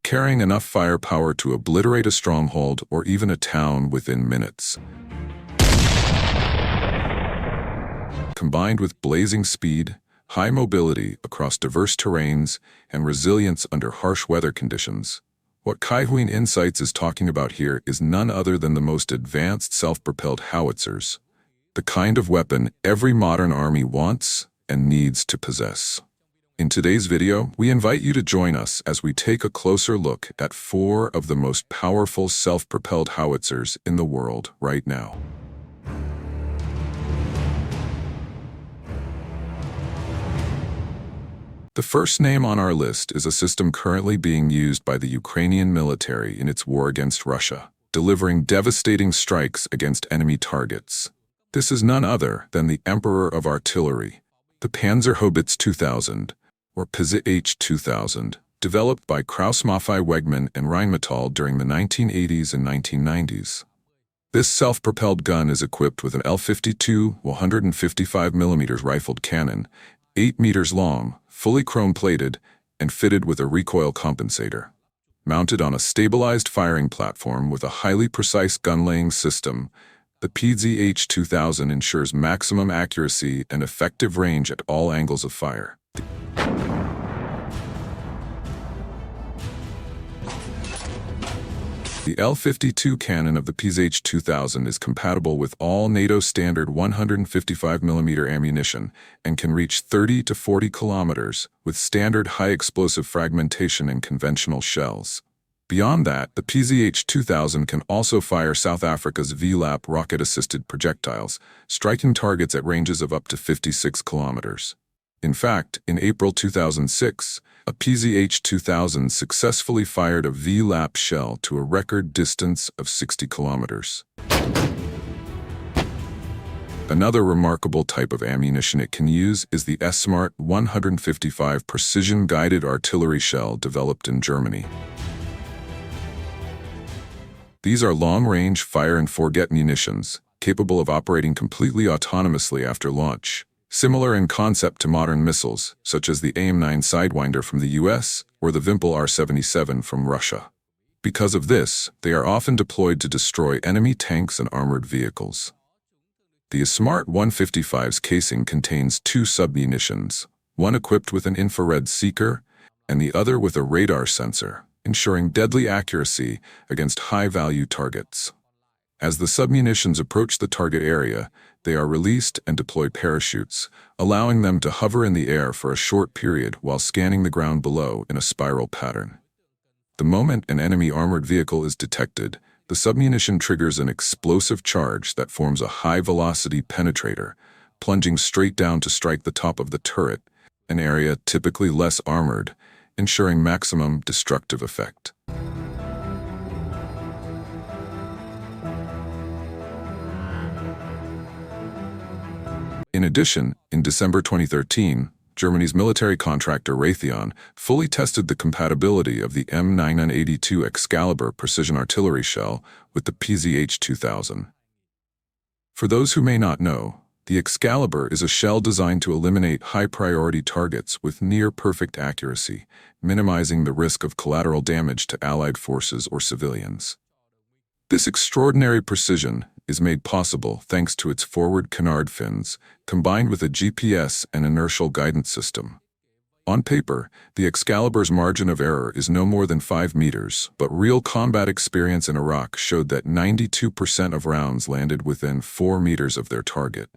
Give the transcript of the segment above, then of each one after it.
carrying enough firepower to obliterate a stronghold or even a town within minutes. Combined with blazing speed, high mobility across diverse terrains, and resilience under harsh weather conditions, what Koalitsiya Insights is talking about here is none other than the most advanced self-propelled howitzers, the kind of weapon every modern army wants and needs to possess. In today's video, we invite you to join us as we take a closer look at 4 of the most powerful self-propelled howitzers in the world right now. The first name on our list is a system currently being used by the Ukrainian military in its war against Russia, delivering devastating strikes against enemy targets. This is none other than the Emperor of Artillery, the Panzerhaubitze 2000, or PZH-2000, developed by Krauss-Maffei-Wegmann and Rheinmetall during the 1980s and 1990s. This self-propelled gun is equipped with an L-52 155mm rifled cannon, 8 meters long, fully chrome-plated, and fitted with a recoil compensator. Mounted on a stabilized firing platform with a highly precise gun-laying system, the PZH-2000 ensures maximum accuracy and effective range at all angles of fire. The L-52 cannon of the PZH-2000 is compatible with all NATO standard 155mm ammunition and can reach 30 to 40 kilometers with standard high-explosive fragmentation and conventional shells. Beyond that, the PZH-2000 can also fire South Africa's VLAP rocket-assisted projectiles, striking targets at ranges of up to 56 kilometers. In fact, in April 2006, a PZH-2000 successfully fired a VLAP shell to a record distance of 60 kilometers. Another remarkable type of ammunition it can use is the S-Smart 155 precision-guided artillery shell developed in Germany. These are long-range fire-and-forget munitions, capable of operating completely autonomously after launch, similar in concept to modern missiles, such as the AIM-9 Sidewinder from the US or the Vimpel R-77 from Russia. Because of this, they are often deployed to destroy enemy tanks and armored vehicles. The Smart 155's casing contains 2 submunitions, one equipped with an infrared seeker and the other with a radar sensor, ensuring deadly accuracy against high-value targets. As the submunitions approach the target area, they are released and deploy parachutes, allowing them to hover in the air for a short period while scanning the ground below in a spiral pattern. The moment an enemy armored vehicle is detected, the submunition triggers an explosive charge that forms a high-velocity penetrator, plunging straight down to strike the top of the turret, an area typically less armored, ensuring maximum destructive effect. In addition, in December 2013, Germany's military contractor Raytheon fully tested the compatibility of the M982 Excalibur precision artillery shell with the PZH-2000. For those who may not know, the Excalibur is a shell designed to eliminate high-priority targets with near-perfect accuracy, minimizing the risk of collateral damage to Allied forces or civilians. This extraordinary precision is made possible thanks to its forward canard fins, combined with a GPS and inertial guidance system. On paper, the Excalibur's margin of error is no more than 5 meters, but real combat experience in Iraq showed that 92% of rounds landed within 4 meters of their target.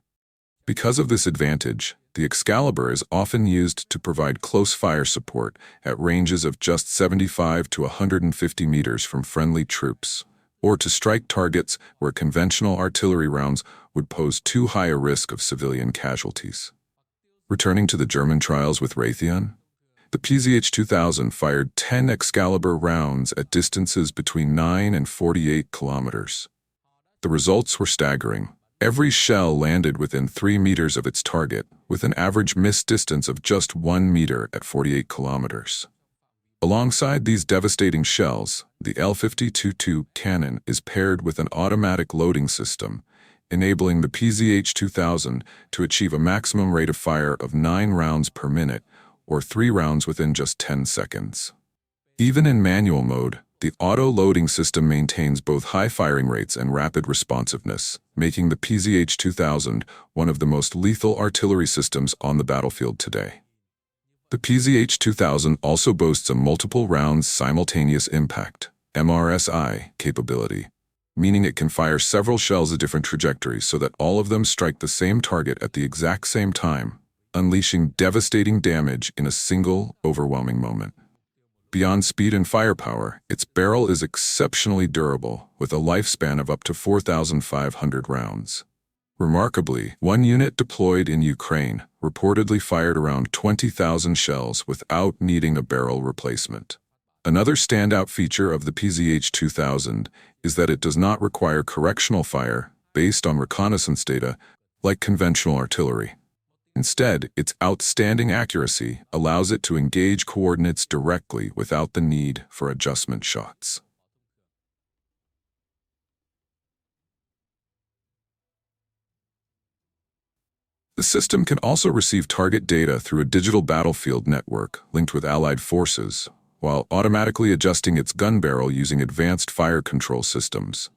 Because of this advantage, the Excalibur is often used to provide close fire support at ranges of just 75 to 150 meters from friendly troops, or to strike targets where conventional artillery rounds would pose too high a risk of civilian casualties. Returning to the German trials with Raytheon, the PZH-2000 fired 10 Excalibur rounds at distances between 9 and 48 kilometers. The results were staggering. Every shell landed within 3 meters of its target, with an average miss distance of just 1 meter at 48 kilometers. Alongside these devastating shells, the L-52 cannon is paired with an automatic loading system, enabling the PZH-2000 to achieve a maximum rate of fire of 9 rounds per minute, or 3 rounds within just 10 seconds. Even in manual mode, the auto-loading system maintains both high firing rates and rapid responsiveness, making the PZH-2000 one of the most lethal artillery systems on the battlefield today. The PZH-2000 also boasts a multiple rounds simultaneous impact (MRSI) capability, meaning it can fire several shells at different trajectories so that all of them strike the same target at the exact same time, unleashing devastating damage in a single, overwhelming moment. Beyond speed and firepower, its barrel is exceptionally durable, with a lifespan of up to 4,500 rounds. Remarkably, one unit deployed in Ukraine reportedly fired around 20,000 shells without needing a barrel replacement. Another standout feature of the PZH-2000 is that it does not require correctional fire based on reconnaissance data like conventional artillery. Instead, its outstanding accuracy allows it to engage coordinates directly without the need for adjustment shots. The system can also receive target data through a digital battlefield network linked with Allied forces, while automatically adjusting its gun barrel using advanced fire control systems.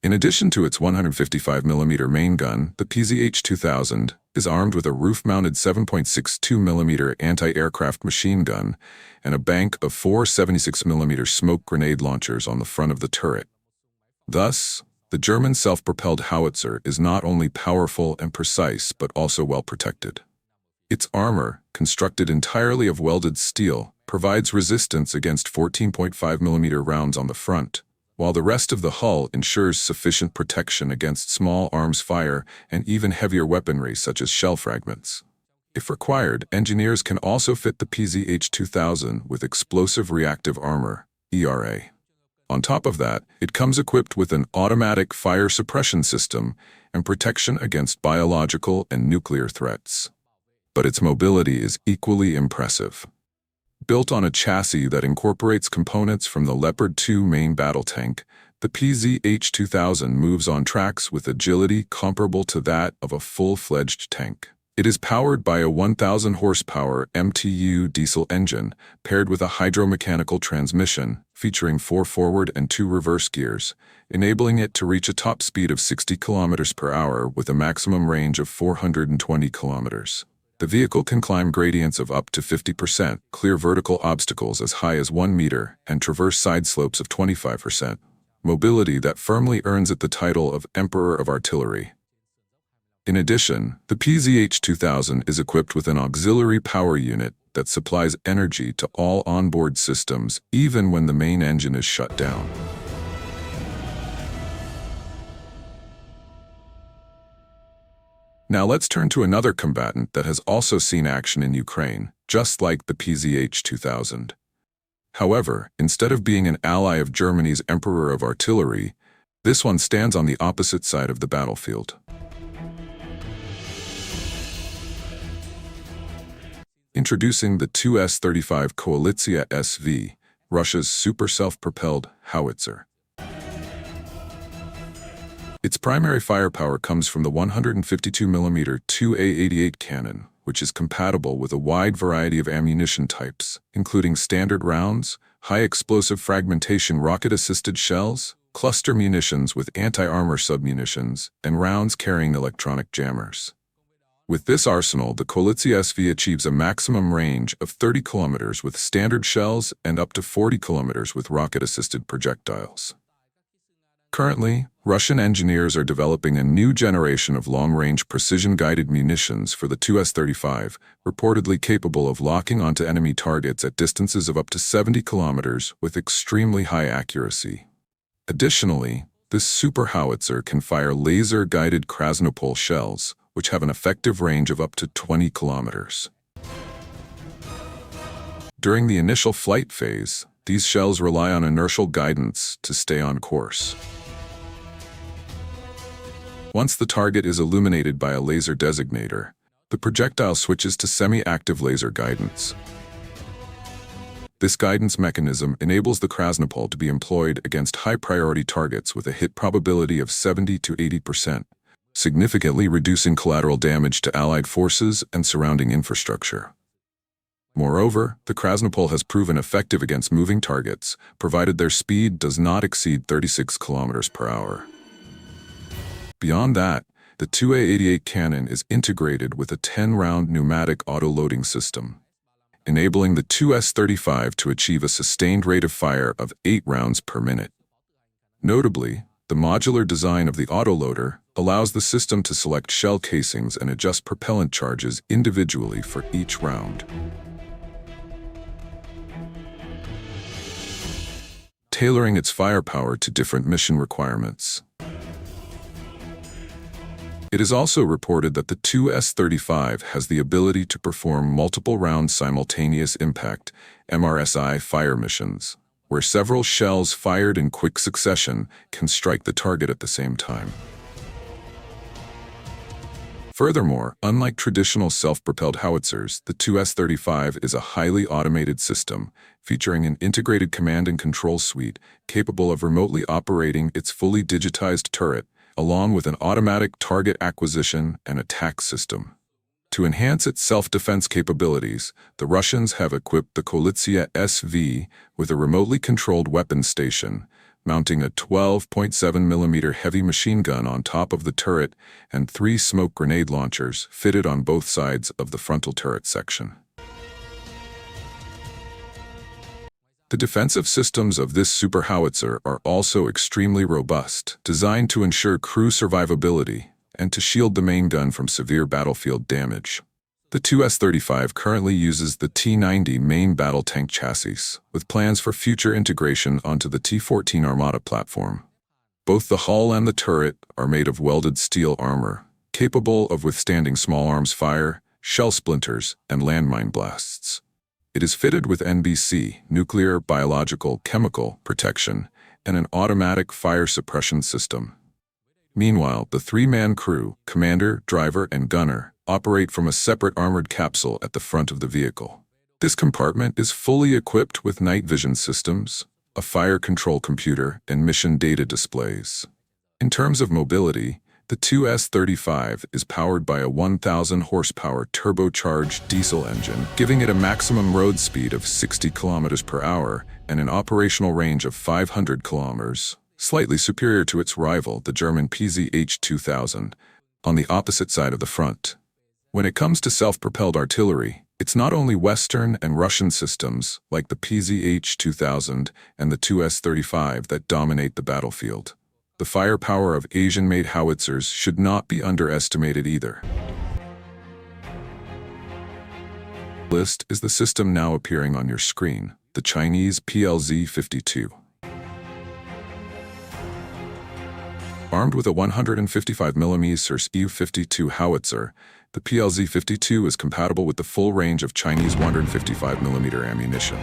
In addition to its 155mm main gun, the PZH-2000 is armed with a roof-mounted 7.62mm anti-aircraft machine gun and a bank of 4 76mm smoke grenade launchers on the front of the turret. Thus, the German self-propelled howitzer is not only powerful and precise but also well protected. Its armor, constructed entirely of welded steel, provides resistance against 14.5mm rounds on the front, while the rest of the hull ensures sufficient protection against small arms fire and even heavier weaponry such as shell fragments. If required, engineers can also fit the PZH-2000 with explosive reactive armor, ERA. On top of that, it comes equipped with an automatic fire suppression system and protection against biological and nuclear threats. But its mobility is equally impressive. Built on a chassis that incorporates components from the Leopard 2 main battle tank, the PZH-2000 moves on tracks with agility comparable to that of a full-fledged tank. It is powered by a 1,000 horsepower MTU diesel engine paired with a hydromechanical transmission featuring 4 forward and 2 reverse gears, enabling it to reach a top speed of 60 km per hour with a maximum range of 420 km. The vehicle can climb gradients of up to 50%, clear vertical obstacles as high as 1 meter, and traverse side slopes of 25%. Mobility that firmly earns it the title of Emperor of Artillery. In addition, the PZH-2000 is equipped with an auxiliary power unit that supplies energy to all onboard systems even when the main engine is shut down. Now let's turn to another combatant that has also seen action in Ukraine, just like the PZH-2000. However, instead of being an ally of Germany's Emperor of Artillery, this one stands on the opposite side of the battlefield. Introducing the Tu-35 Koalitsiya-SV, Russia's super self-propelled howitzer. Its primary firepower comes from the 152mm Tu-A88 cannon, which is compatible with a wide variety of ammunition types, including standard rounds, high-explosive fragmentation rocket-assisted shells, cluster munitions with anti-armor submunitions, and rounds carrying electronic jammers. With this arsenal, the Koalitsiya-SV achieves a maximum range of 30 kilometers with standard shells and up to 40 kilometers with rocket-assisted projectiles. Currently, Russian engineers are developing a new generation of long-range precision-guided munitions for the Tu-35, reportedly capable of locking onto enemy targets at distances of up to 70 kilometers with extremely high accuracy. Additionally, this super howitzer can fire laser-guided Krasnopol shells, which have an effective range of up to 20 kilometers. During the initial flight phase, these shells rely on inertial guidance to stay on course. Once the target is illuminated by a laser designator, the projectile switches to semi-active laser guidance. This guidance mechanism enables the Krasnopol to be employed against high-priority targets with a hit probability of 70 to 80%, significantly reducing collateral damage to Allied forces and surrounding infrastructure. Moreover, the Krasnopol has proven effective against moving targets, provided their speed does not exceed 36 kilometers per hour. Beyond that, the 2A88 cannon is integrated with a 10-round pneumatic auto-loading system, enabling the 2S-35 to achieve a sustained rate of fire of 8 rounds per minute. Notably, the modular design of the autoloader allows the system to select shell casings and adjust propellant charges individually for each round. Tailoring its firepower to different mission requirements. It is also reported that the 2S-35 has the ability to perform multiple round simultaneous impact (MRSI) fire missions, where several shells fired in quick succession can strike the target at the same time. Furthermore, unlike traditional self-propelled howitzers, the 2S-35 is a highly automated system, featuring an integrated command and control suite capable of remotely operating its fully digitized turret, along with an automatic target acquisition and attack system. To enhance its self-defense capabilities, the Russians have equipped the Koalitsiya-SV with a remotely controlled weapons station, mounting a 12.7mm heavy machine gun on top of the turret and 3 smoke grenade launchers fitted on both sides of the frontal turret section. The defensive systems of this super howitzer are also extremely robust, designed to ensure crew survivability and to shield the main gun from severe battlefield damage. The 2S-35 currently uses the T-90 main battle tank chassis, with plans for future integration onto the T-14 Armata platform. Both the hull and the turret are made of welded steel armor, capable of withstanding small arms fire, shell splinters, and landmine blasts. It is fitted with NBC, nuclear, biological, chemical protection, and an automatic fire suppression system. Meanwhile, the 3-man crew, commander, driver, and gunner, operate from a separate armored capsule at the front of the vehicle. This compartment is fully equipped with night vision systems, a fire control computer, and mission data displays. In terms of mobility, the 2S-35 is powered by a 1,000 horsepower turbocharged diesel engine, giving it a maximum road speed of 60 kilometers per hour and an operational range of 500 kilometers, slightly superior to its rival, the German PZH-2000, on the opposite side of the front. When it comes to self-propelled artillery, it's not only Western and Russian systems like the PZH-2000 and the 2S-35 that dominate the battlefield. The firepower of Asian-made howitzers should not be underestimated either. List is the system now appearing on your screen, the Chinese PLZ-52. Armed with a 155mm EU-52 howitzer, the PLZ-52 is compatible with the full range of Chinese 155mm ammunition.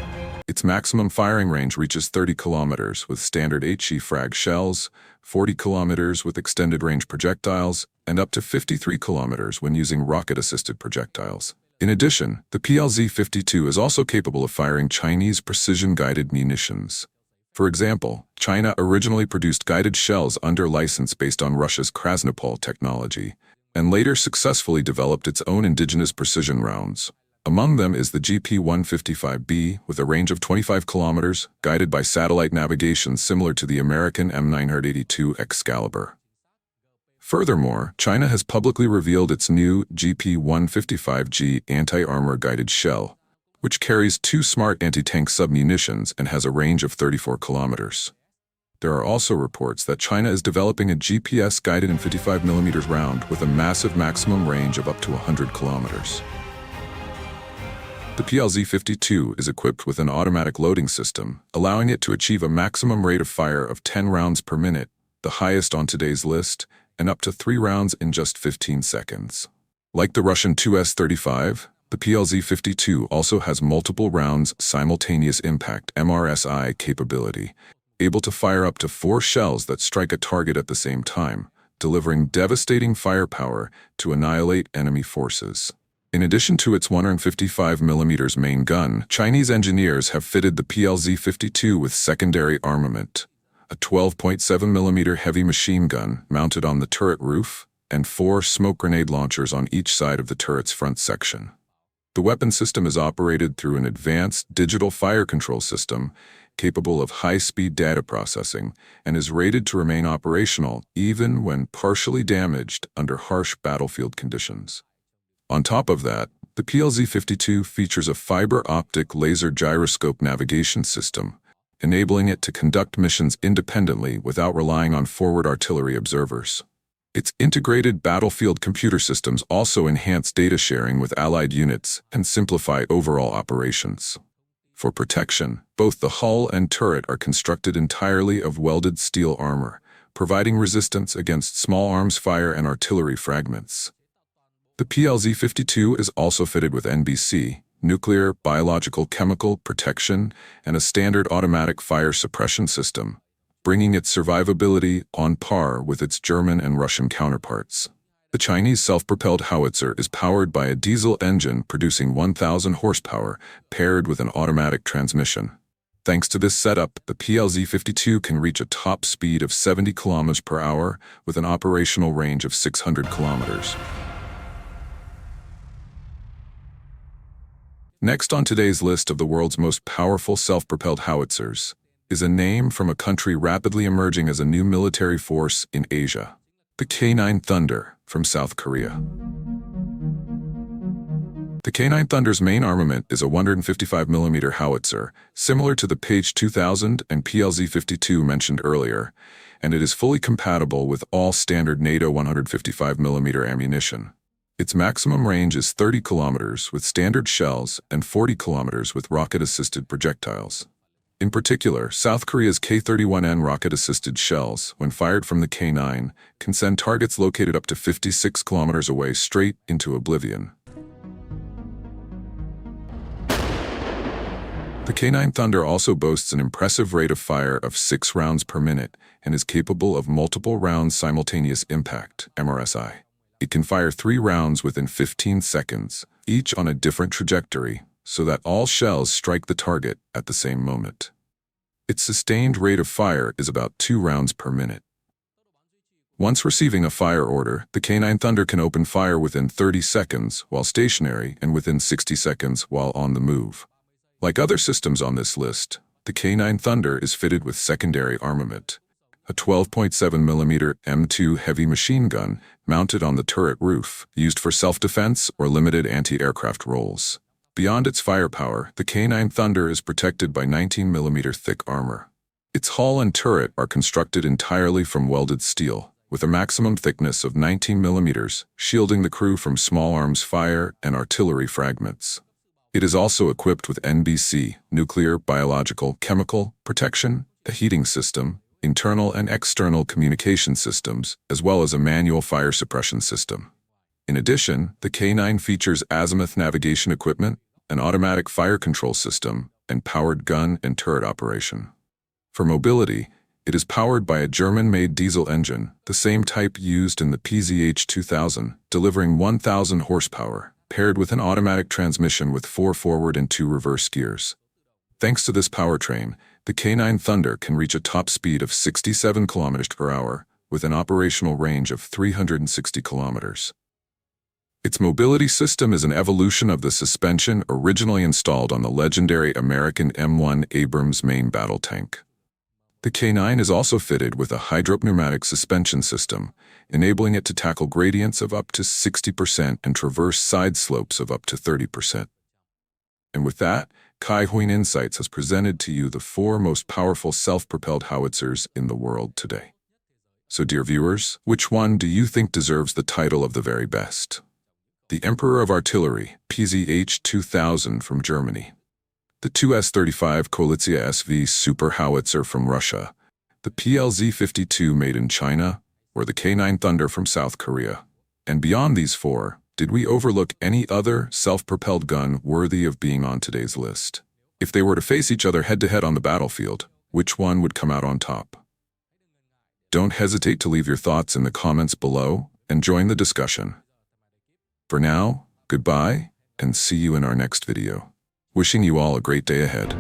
Its maximum firing range reaches 30 kilometers with standard HE frag shells, 40 kilometers with extended range projectiles, and up to 53 kilometers when using rocket-assisted projectiles. In addition, the PLZ-52 is also capable of firing Chinese precision-guided munitions. For example, China originally produced guided shells under license based on Russia's Krasnopol technology, and later successfully developed its own indigenous precision rounds. Among them is the GP-155B, with a range of 25 kilometers, guided by satellite navigation similar to the American M982 Excalibur. Furthermore, China has publicly revealed its new GP-155G anti-armor guided shell, which carries 2 smart anti-tank submunitions and has a range of 34 kilometers. There are also reports that China is developing a GPS-guided 55mm round with a massive maximum range of up to 100 kilometers. The PLZ-52 is equipped with an automatic loading system, allowing it to achieve a maximum rate of fire of 10 rounds per minute, the highest on today's list, and up to 3 rounds in just 15 seconds. Like the Russian 2S-35, the PLZ-52 also has multiple rounds simultaneous impact (MRSI) capability, able to fire up to 4 shells that strike a target at the same time, delivering devastating firepower to annihilate enemy forces. In addition to its 155mm main gun, Chinese engineers have fitted the PLZ-52 with secondary armament, a 12.7mm heavy machine gun mounted on the turret roof, and 4 smoke grenade launchers on each side of the turret's front section. The weapon system is operated through an advanced digital fire control system capable of high-speed data processing and is rated to remain operational even when partially damaged under harsh battlefield conditions. On top of that, the PLZ-52 features a fiber-optic laser gyroscope navigation system, enabling it to conduct missions independently without relying on forward artillery observers. Its integrated battlefield computer systems also enhance data sharing with allied units and simplify overall operations. For protection, both the hull and turret are constructed entirely of welded steel armor, providing resistance against small arms fire and artillery fragments. The PLZ-52 is also fitted with NBC, nuclear, biological, chemical protection, and a standard automatic fire suppression system, bringing its survivability on par with its German and Russian counterparts. The Chinese self-propelled howitzer is powered by a diesel engine producing 1,000 horsepower paired with an automatic transmission. Thanks to this setup, the PLZ-52 can reach a top speed of 70 km per hour with an operational range of 600 kilometers. Next on today's list of the world's most powerful self-propelled howitzers is a name from a country rapidly emerging as a new military force in Asia, the K9 Thunder from South Korea. The K9 Thunder's main armament is a 155mm howitzer, similar to the Page 2000 and PLZ-52 mentioned earlier, and it is fully compatible with all standard NATO 155mm ammunition. Its maximum range is 30 kilometers with standard shells and 40 kilometers with rocket-assisted projectiles. In particular, South Korea's K-31N rocket-assisted shells, when fired from the K9, can send targets located up to 56 kilometers away straight into oblivion. The K9 Thunder also boasts an impressive rate of fire of 6 rounds per minute and is capable of multiple rounds simultaneous impact, MRSI. It can fire 3 rounds within 15 seconds, each on a different trajectory, so that all shells strike the target at the same moment. Its sustained rate of fire is about 2 rounds per minute. Once receiving a fire order, the K9 Thunder can open fire within 30 seconds while stationary and within 60 seconds while on the move. Like other systems on this list, the K9 Thunder is fitted with secondary armament, a 12.7mm M2 heavy machine gun mounted on the turret roof, used for self-defense or limited anti-aircraft roles. Beyond its firepower, the K9 Thunder is protected by 19mm thick armor. Its hull and turret are constructed entirely from welded steel, with a maximum thickness of 19mm, shielding the crew from small arms fire and artillery fragments. It is also equipped with NBC, nuclear, biological, chemical protection, a heating system, internal and external communication systems, as well as a manual fire suppression system. In addition, the K9 features azimuth navigation equipment, an automatic fire control system, and powered gun and turret operation. For mobility, it is powered by a German-made diesel engine, the same type used in the PZH 2000, delivering 1,000 horsepower, paired with an automatic transmission with 4 forward and 2 reverse gears. Thanks to this powertrain, the K9 Thunder can reach a top speed of 67 km per hour with an operational range of 360 kilometers. Its mobility system is an evolution of the suspension originally installed on the legendary American M1 Abrams main battle tank. The K9 is also fitted with a hydropneumatic suspension system, enabling it to tackle gradients of up to 60% and traverse side slopes of up to 30%. And with that, Kai Huyn Insights has presented to you the 4 most powerful self-propelled howitzers in the world today. So dear viewers, which one do you think deserves the title of the very best? The Emperor of Artillery, PZH 2000 from Germany, the 2S-35 Koalitsiya-SV super howitzer from Russia, the PLZ-52 made in China, or the K9 Thunder from South Korea. And beyond these 4, did we overlook any other self-propelled gun worthy of being on today's list? If they were to face each other head-to-head on the battlefield, which one would come out on top? Don't hesitate to leave your thoughts in the comments below and join the discussion. For now, goodbye, and see you in our next video. Wishing you all a great day ahead.